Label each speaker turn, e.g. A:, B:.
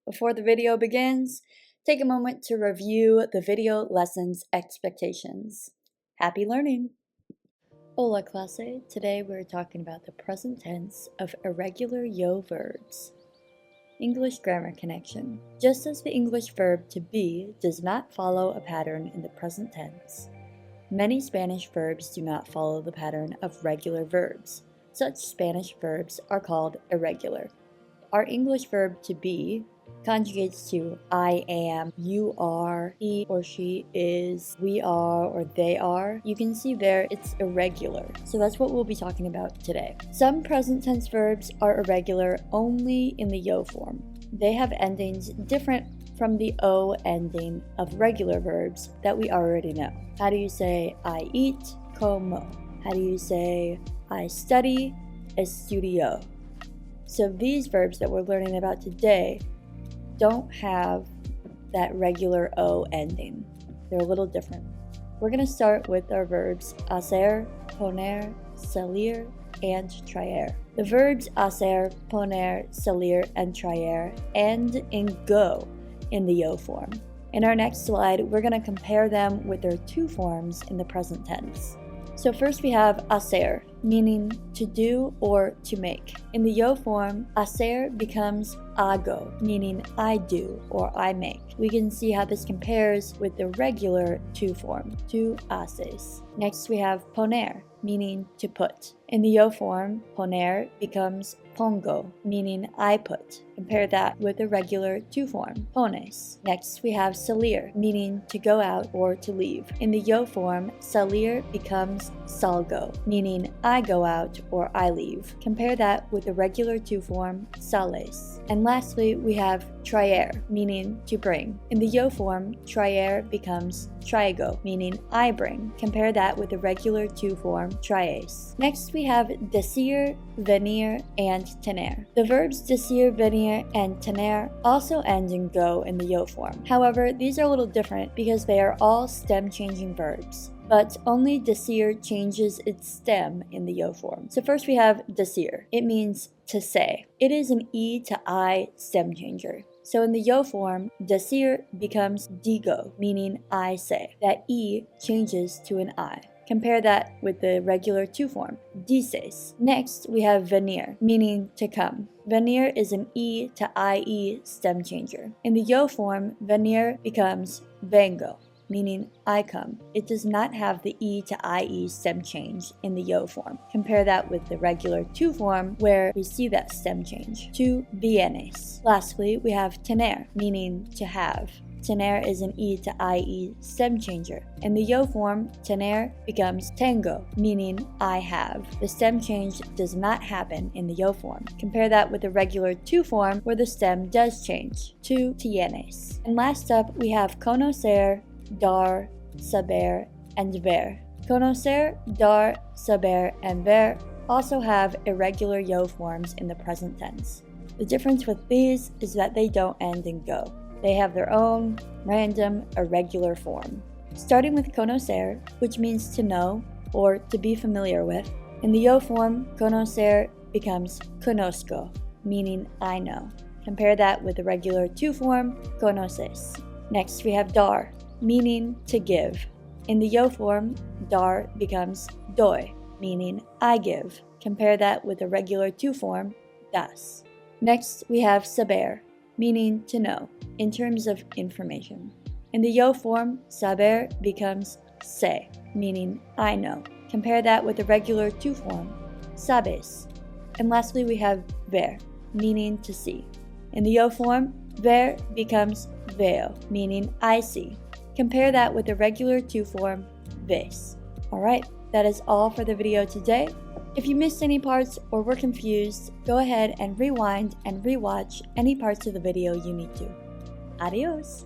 A: Before the video begins, take a moment to review the video lesson's expectations. Happy learning! Hola clase, today we're talking about the present tense of irregular yo verbs. English grammar connection. Just as the English verb to be does not follow a pattern in the present tense, many Spanish verbs do not follow the pattern of regular verbs. Such Spanish verbs are called irregular. Our English verb to be conjugates to I am, you are, he or she is, we are, or they are. You can see there it's irregular. So that's what we'll be talking about today. Some present tense verbs are irregular only in the yo form. They have endings different from the o ending of regular verbs that we already know. How do you say I eat? Como. How do you say I study? Estudio. So these verbs that we're learning about today don't have that regular o ending. They're a little different. We're going to start with our verbs hacer, poner, salir, and traer. The verbs hacer, poner, salir, and traer end in go in the yo form. In our next slide, we're going to compare them with their two forms in the present tense. So first we have hacer, meaning to do or to make. In the yo form, hacer becomes hago, meaning I do or I make. We can see how this compares with the regular to form, tú haces. Next we have poner, meaning to put. In the yo form, poner becomes pongo, meaning I put. Compare that with the regular to form, pones. Next we have salir, meaning to go out or to leave. In the yo form, salir becomes salgo, meaning I go out or I leave. Compare that with the regular to form, sales. And lastly, we have traer, meaning to bring. In the yo form, traer becomes traigo, meaning I bring. Compare that with the regular to form, traes. Next we have decir, venir, and tener. The verbs decir, venir, and tener also end in go in the yo form. However, these are a little different because they are all stem-changing verbs, but only decir changes its stem in the yo form. So first we have decir. It means to say. It is an E to I stem changer. So in the yo form, decir becomes digo, meaning I say. That E changes to an I. Compare that with the regular to form, dices. Next, we have venir, meaning to come. Venir is an E to IE stem changer. In the yo form, venir becomes vengo, meaning I come. It does not have the E to IE stem change in the yo form. Compare that with the regular to form where we see that stem change. Tú vienes. Lastly, we have tener, meaning to have. Tener is an E to IE stem changer. In the yo form, tener becomes tengo, meaning I have. The stem change does not happen in the yo form. Compare that with the regular to form where the stem does change. Tú tienes. And last up, we have conocer, dar, saber, and ver. Conocer, dar, saber, and ver also have irregular yo forms in the present tense. The difference with these is that they don't end in go. They have their own random irregular form. Starting with conocer, which means to know or to be familiar with. In the yo form, conocer becomes conozco, meaning I know. Compare that with the regular to form, conoces. Next we have dar, meaning to give. In the yo form, dar becomes doy, meaning I give. Compare that with the regular to form, das. Next we have saber, meaning to know, in terms of information. In the yo form, saber becomes sé, meaning I know. Compare that with the regular to form, sabes. And lastly we have ver, meaning to see. In the yo form, ver becomes veo, meaning I see. Compare that with the regular to form, ves. Alright, that is all for the video today. If you missed any parts or were confused, go ahead and rewind and rewatch any parts of the video you need to. Adios!